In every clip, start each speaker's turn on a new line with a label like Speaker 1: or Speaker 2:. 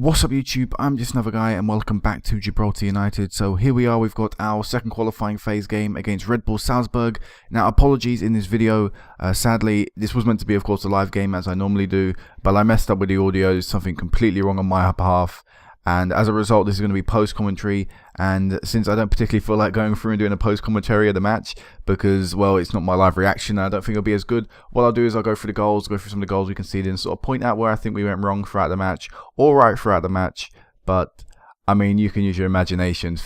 Speaker 1: What's up YouTube, I'm just another guy and welcome back to Gibraltar United. So here we are, we've got our second qualifying phase game against Red Bull Salzburg. Now apologies in this video, sadly this was meant to be of course a live game as I normally do, but I messed up with the audio, something completely wrong on my behalf. And as a result, this is going to be post-commentary, and since I don't particularly feel like going through and doing a post-commentary of the match, because, well, it's not my live reaction, I don't think it'll be as good, what I'll do is I'll go through the goals, go through some of the goals we conceded, and sort of point out where I think we went wrong throughout the match, or right throughout the match, but, I mean, you can use your imagination.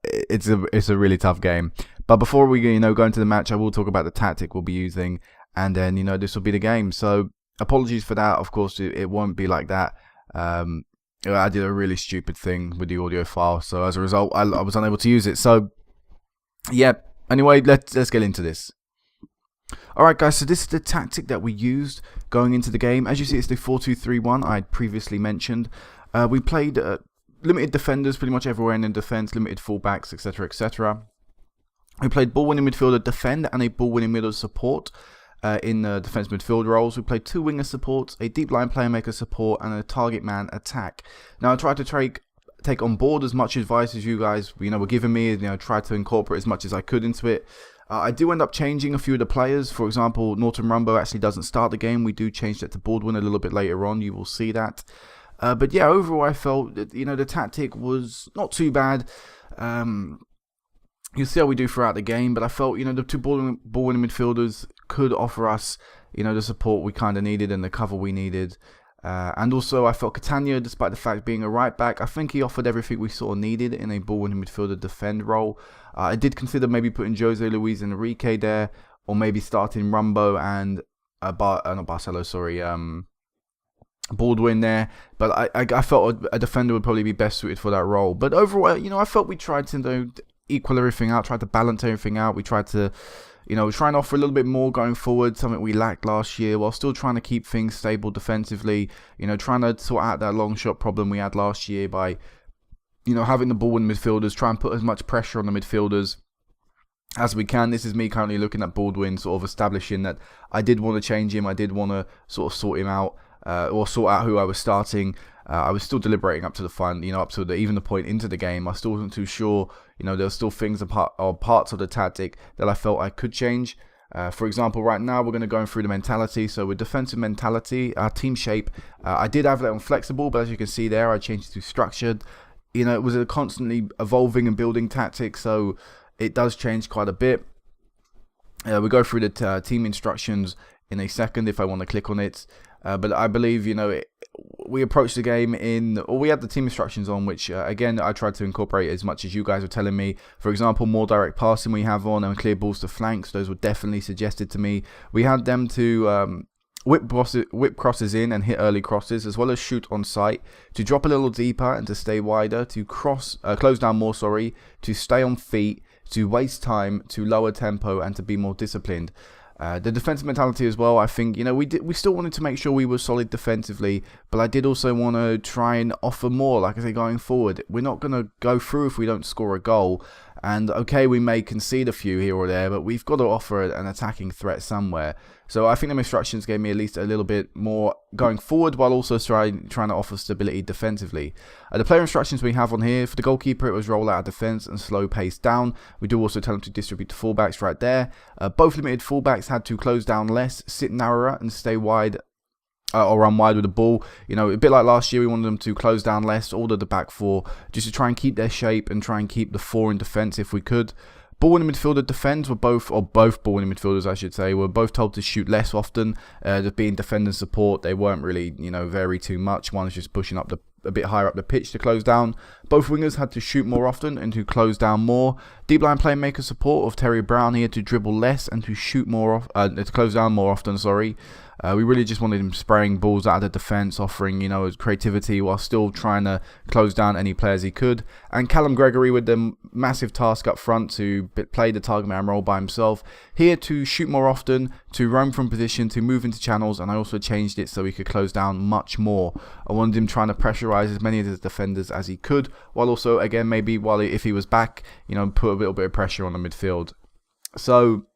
Speaker 1: It's a really tough game. But before we, go into the match, I will talk about the tactic we'll be using, and then, this will be the game. So, apologies for that, of course, it won't be like that. I did a really stupid thing with the audio file, so as a result, I was unable to use it. So, yeah. Anyway, let's get into this. Alright guys, so this is the tactic that we used going into the game. As you see, it's the 4-2-3-1 I had previously mentioned. We played limited defenders pretty much everywhere in defence, limited fullbacks, etc, etc. We played ball-winning midfielder defend and a ball-winning middle support. In the defence midfield roles, we played two winger supports, a deep line playmaker support, and a target man attack. Now, I tried to take on board as much advice as you guys, were giving me. Tried to incorporate as much as I could into it. I do end up changing a few of the players. For example, Norton Rumbo actually doesn't start the game. We do change that to Baldwin a little bit later on. You will see that. But yeah, overall, I felt that, the tactic was not too bad. You'll see how we do throughout the game, but I felt, the two ball-winning midfielders could offer us, the support we kind of needed and the cover we needed. And also, I felt Catania, despite the fact being a right back, I think he offered everything we sort of needed in a ball-winning midfielder defend role. I did consider maybe putting Jose Luis Enrique there, or maybe starting Rumbo and Baldwin there, but I felt a defender would probably be best suited for that role. But overall, I felt we tried to equal everything out, tried to balance everything out. We tried to, try and offer a little bit more going forward, something we lacked last year, while still trying to keep things stable defensively, trying to sort out that long shot problem we had last year by, having the ball in midfielders, try and put as much pressure on the midfielders as we can. This is me currently looking at Baldwin, sort of establishing that I did want to change him, I did want to sort of sort him out, or sort out who I was starting. I was still deliberating up to the final, up to even the point into the game. I still wasn't too sure. There were still things or parts of the tactic that I felt I could change. For example, right now we're going to go through the mentality. So with defensive mentality, our team shape, I did have that on flexible, but as you can see there, I changed it to structured. It was a constantly evolving and building tactic, so it does change quite a bit. We go through the team instructions in a second if I want to click on it. But I believe, we approached the game we had the team instructions on, which, again, I tried to incorporate as much as you guys were telling me. For example, more direct passing we have on and clear balls to flanks. Those were definitely suggested to me. We had them to whip crosses in and hit early crosses, as well as shoot on sight, to drop a little deeper and to stay wider, to close down more, to stay on feet, to waste time, to lower tempo, and to be more disciplined. The defensive mentality as well, I think, we still wanted to make sure we were solid defensively, but I did also want to try and offer more, like I say, going forward. We're not going to go through if we don't score a goal, and okay, we may concede a few here or there, but we've got to offer an attacking threat somewhere. So I think the instructions gave me at least a little bit more going forward, while also trying to offer stability defensively. The player instructions we have on here, for the goalkeeper it was roll out of defence and slow pace down. We do also tell him to distribute to fullbacks right there. Both limited fullbacks had to close down less, sit narrower and stay wide, or run wide with the ball. A bit like last year, we wanted them to close down less, order the back four, just to try and keep their shape and try and keep the four in defence if we could. Ball-winning midfielder defends were both ball-winning midfielders, I should say, were both told to shoot less often. Being defend and support, they weren't really, vary too much. One is just pushing up a bit higher up the pitch to close down. Both wingers had to shoot more often and to close down more. Deep line playmaker support of Terry Brown here to dribble less and to shoot more to close down more often. We really just wanted him spraying balls out of the defence, offering, creativity while still trying to close down any players he could. And Callum Gregory with the massive task up front to play the target man role by himself. Here to shoot more often, to roam from position, to move into channels, and I also changed it so he could close down much more. I wanted him trying to pressurise as many of his defenders as he could, while also, again, maybe if he was back, put a little bit of pressure on the midfield. So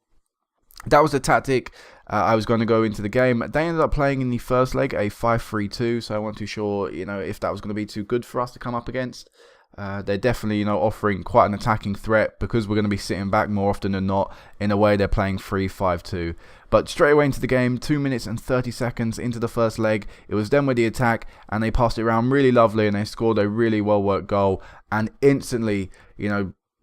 Speaker 1: That was the tactic I was going to go into the game. They ended up playing in the first leg a 5-3-2, so I wasn't too sure, if that was going to be too good for us to come up against. They're definitely, offering quite an attacking threat because we're going to be sitting back more often than not. In a way, they're playing 3-5-2. But straight away into the game, 2 minutes and 30 seconds into the first leg, it was them with the attack, and they passed it around really lovely, and they scored a really well-worked goal, and instantly,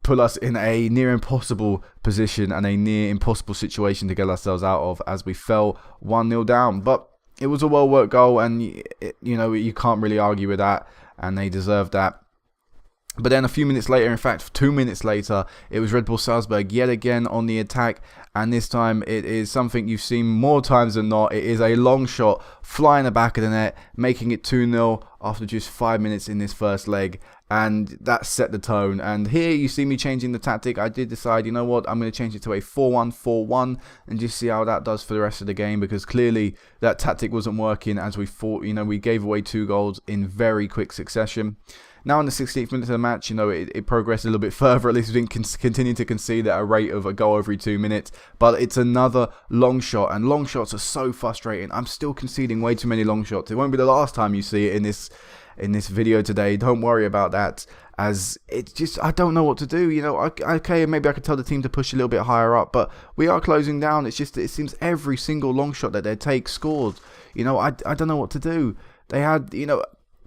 Speaker 1: put us in a near impossible position and a near impossible situation to get ourselves out of, as we fell 1-0 down. But it was a well-worked goal, and you can't really argue with that, and they deserved that. But then a few minutes later, in fact 2 minutes later, it was Red Bull Salzburg yet again on the attack, and this time it is something you've seen more times than not. It is a long shot flying the back of the net, making it 2-0 after just 5 minutes in this first leg, and that set the tone. And here you see me changing the tactic. I did decide, I'm going to change it to a 4-1-4-1 and just see how that does for the rest of the game, because clearly that tactic wasn't working as we thought. We gave away 2 goals in very quick succession. Now in the 16th minute of the match, it progressed a little bit further. At least we didn't continue to concede at a rate of a goal every 2 minutes. But it's another long shot, and long shots are so frustrating. I'm still conceding way too many long shots. It won't be the last time you see it in this video today. Don't worry about that, as it's just, I don't know what to do. Okay, maybe I could tell the team to push a little bit higher up, but we are closing down. It's just, it seems every single long shot that they take scores. I don't know what to do. They had,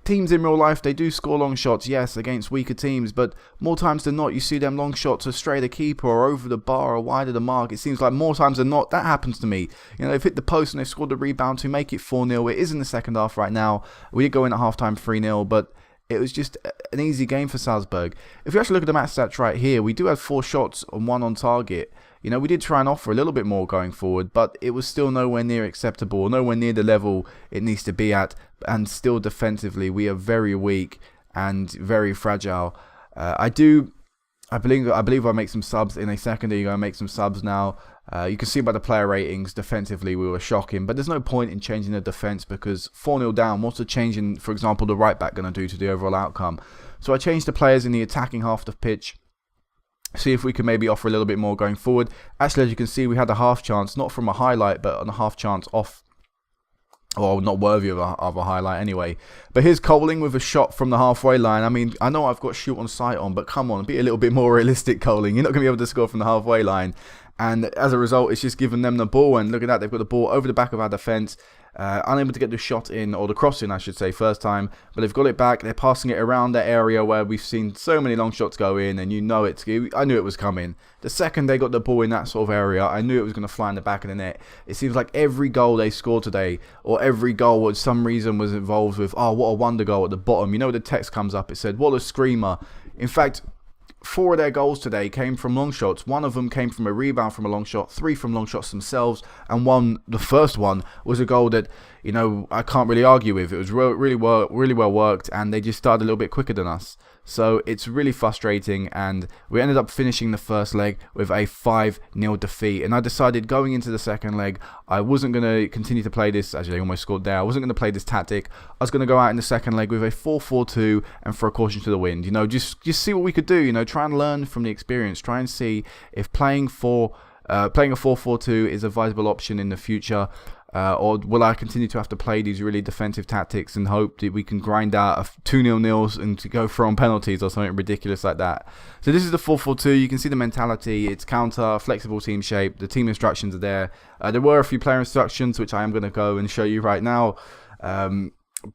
Speaker 1: teams in real life, they do score long shots, yes, against weaker teams, but more times than not, you see them long shots astray the keeper or over the bar or wide of the mark. It seems like more times than not, that happens to me. They've hit the post and they've scored the rebound to make it 4-0. It is in the second half right now. We did go in at halftime 3-0, but it was just an easy game for Salzburg. If you actually look at the match stats right here, we do have 4 shots and 1 on target. We did try and offer a little bit more going forward, but it was still nowhere near acceptable, nowhere near the level it needs to be at, and still defensively, we are very weak and very fragile. I believe I'll make some subs in a second. You're going to make some subs now. You can see by the player ratings, defensively, we were shocking, but there's no point in changing the defense, because 4-0 down, what's the change in, for example, the right back going to do to the overall outcome? So I changed the players in the attacking half of the pitch. See if we can maybe offer a little bit more going forward. Actually, as you can see, we had a half chance, not from a highlight, but on a half chance off, or not worthy of a highlight anyway. But here's Coling with a shot from the halfway line. I mean, I know I've got shoot on sight on, but come on, be a little bit more realistic, Coling. You're not going to be able to score from the halfway line. And as a result, it's just given them the ball. And look at that, they've got the ball over the back of our defence. Unable to get the shot in, or the cross in, I should say, first time. But they've got it back. They're passing it around that area where we've seen so many long shots go in. And I knew it was coming. The second they got the ball in that sort of area, I knew it was going to fly in the back of the net. It seems like every goal they scored today, or every goal for some reason was involved with, oh, what a wonder goal at the bottom. The text comes up, it said, what a screamer. In fact, 4 of their goals today came from long shots. 1 of them came from a rebound from a long shot, 3 from long shots themselves, and the first one was a goal that, I can't really argue with. It was really well worked, and they just started a little bit quicker than us. So it's really frustrating, and we ended up finishing the first leg with a 5-0 defeat. And I decided going into the second leg, I wasn't going to continue to play this. Actually, I almost scored there. I wasn't going to play this tactic. I was going to go out in the second leg with a 4-4-2 and throw caution to the wind. Just see what we could do. Try and learn from the experience. Try and see if playing a 4-4-2 is a viable option in the future. Or will I continue to have to play these really defensive tactics and hope that we can grind out 2-0 nils and to go for on penalties or something ridiculous like that? So this is the 4-4-2. You can see the mentality. It's counter, flexible team shape. The team instructions are there. There were a few player instructions, which I am going to go and show you right now.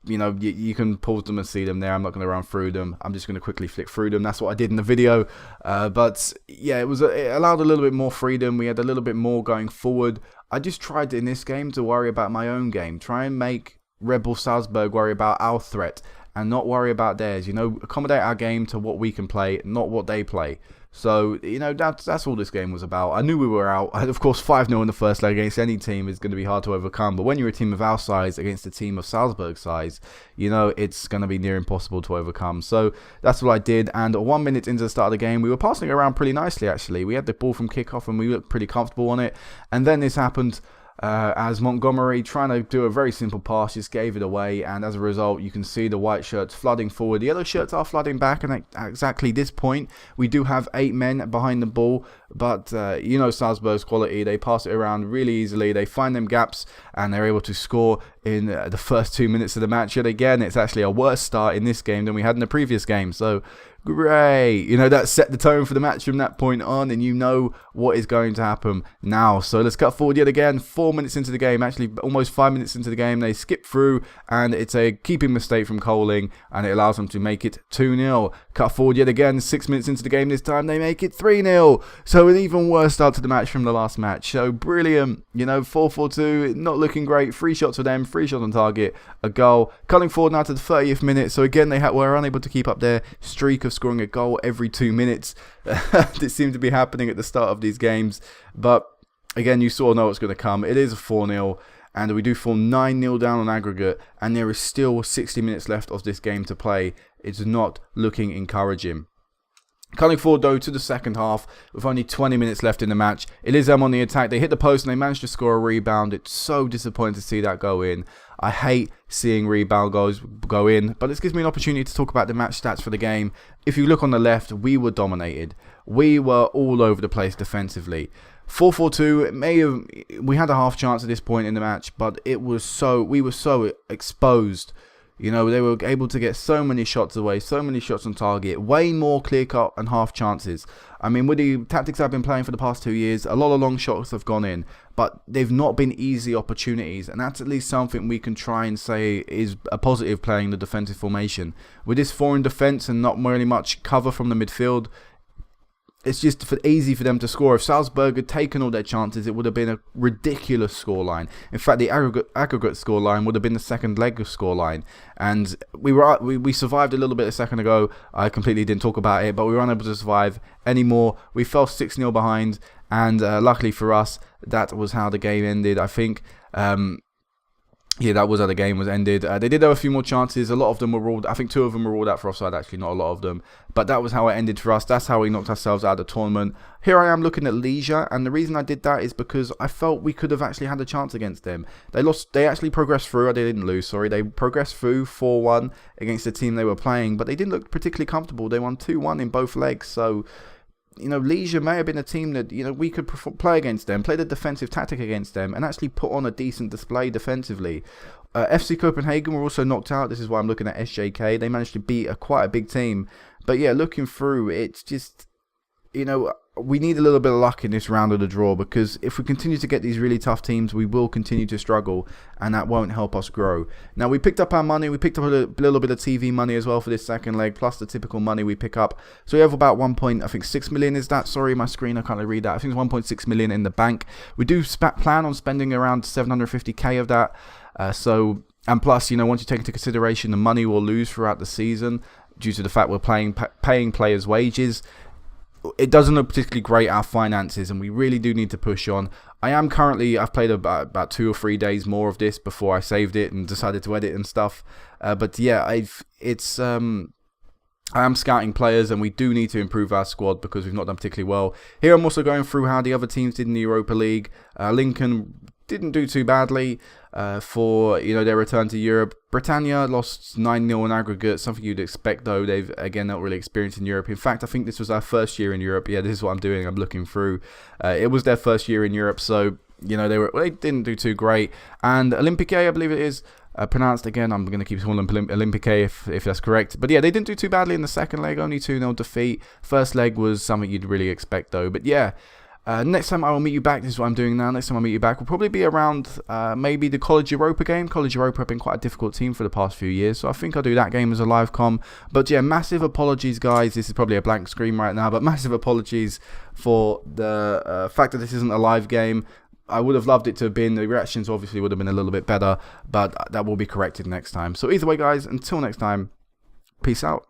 Speaker 1: You can pause them and see them there. I'm not going to run through them. I'm just going to quickly flick through them. That's what I did in the video. But yeah, it allowed a little bit more freedom. We had a little bit more going forward. I just tried in this game to worry about my own game. Try and make Red Bull Salzburg worry about our threat and not worry about theirs. Accommodate our game to what we can play, not what they play. So, that's all this game was about. I knew we were out. Of course, 5-0 in the first leg against any team is going to be hard to overcome. But when you're a team of our size against a team of Salzburg's size, it's going to be near impossible to overcome. So that's what I did. And 1 minute into the start of the game, we were passing it around pretty nicely, actually. We had the ball from kickoff and we looked pretty comfortable on it. And then this happened. as Montgomery, trying to do a very simple pass, just gave it away, and as a result you can see the white shirts flooding forward. The yellow shirts are flooding back, and at exactly this point we do have 8 men behind the ball, but you know Salzburg's quality. They pass it around really easily, they find them gaps, and they're able to score in the first 2 minutes of the match. Yet again, it's actually a worse start in this game than we had in the previous game, so great. You know, that set the tone for the match from that point on, and you know what is going to happen now. So let's cut forward yet again. 4 minutes into the game, actually almost 5 minutes into the game, they skip through, and it's a keeping mistake from Coling, and it allows them to make it 2-0. Cut forward yet again, 6 minutes into the game this time, they make it 3-0. So an even worse start to the match from the last match. So brilliant. You know, 4-4-2, not looking great. 3 shots for them, 3 shots on target, a goal. Cutting forward now to the 30th minute. So again, they were unable to keep up their streak of scoring a goal every 2 minutes. This seemed to be happening at the start of these games, but again, you sort of know what's going to come. It is a 4-0, and we do fall 9-0 down on aggregate, and there is still 60 minutes left of this game to play. It's not looking encouraging. Coming forward though to the second half with only 20 minutes left in the match. It is them on the attack. They hit the post and they managed to score a rebound. It's so disappointing to see that go in. I hate seeing rebound goals go in, but this gives me an opportunity to talk about the match stats for the game. If you look on the left, we were dominated. We were all over the place defensively. 4-4-2, we had a half chance at this point in the match, but we were so exposed. You know, they were able to get so many shots away, so many shots on target, way more clear-cut and half chances. I mean, with the tactics I've been playing for the past 2 years, a lot of long shots have gone in, but they've not been easy opportunities, and that's at least something we can try and say is a positive playing the defensive formation. With this foreign defence and not really much cover from the midfield, it's just easy for them to score. If Salzburg had taken all their chances, it would have been a ridiculous scoreline. In fact, the aggregate scoreline would have been the second leg of scoreline. And we survived a little bit a second ago. I completely didn't talk about it, but we were unable to survive anymore. We fell 6-0 behind, and luckily for us, that was how the game ended. I think. Yeah, that was how the game was ended. They did have a few more chances. A lot of them were ruled. I think 2 of them were ruled out for offside, actually, not a lot of them. But that was how it ended for us. That's how we knocked ourselves out of the tournament. Here I am looking at Leisure, and the reason I did that is because I felt we could have actually had a chance against them. They actually progressed through. They didn't lose, sorry. They progressed through 4-1 against the team they were playing, but they didn't look particularly comfortable. They won 2-1 in both legs, so you know, Leisure may have been a team that, you know, we could play against them, play the defensive tactic against them, and actually put on a decent display defensively. FC Copenhagen were also knocked out. This is why I'm looking at SJK. They managed to beat quite a big team. But yeah, looking through, it's just, you know, we need a little bit of luck in this round of the draw, because if we continue to get these really tough teams, we will continue to struggle, and that won't help us grow. Now, we picked up our money. We picked up a little bit of TV money as well for this second leg, plus the typical money we pick up. So we have about 1.6 million is that? Sorry, my screen, I can't really read that. I think it's 1.6 million in the bank. We do plan on spending around 750k of that. And plus, you know, once you take into consideration the money we'll lose throughout the season due to the fact we're paying players' wages, it doesn't look particularly great, our finances, and we really do need to push on. I've played about 2 or 3 days more of this before I saved it and decided to edit and stuff. But yeah, I am scouting players, and we do need to improve our squad because we've not done particularly well. Here I'm also going through how the other teams did in the Europa League. Lincoln didn't do too badly for, you know, their return to Europe. Britannia lost 9-0 in aggregate, something you'd expect though. They've again not really experienced in Europe. In fact, I think this was our first year in Europe. Yeah, this is what I'm doing. I'm looking through. It was their first year in Europe, so you know they didn't do too great. And Olympique, I believe it is pronounced again. I'm going to keep calling them Olympique if that's correct. But yeah, they didn't do too badly in the second leg. Only 2-0 defeat. First leg was something you'd really expect though. But yeah. Next time I will meet you back, this is what I'm doing now, next time I meet you back will probably be around maybe the College Europa game. College Europa have been quite a difficult team for the past few years, so I think I'll do that game as a live com. But yeah, massive apologies guys, this is probably a blank screen right now, but massive apologies for the fact that this isn't a live game. I would have loved it to have been, the reactions obviously would have been a little bit better, but that will be corrected next time. So either way guys, until next time, peace out.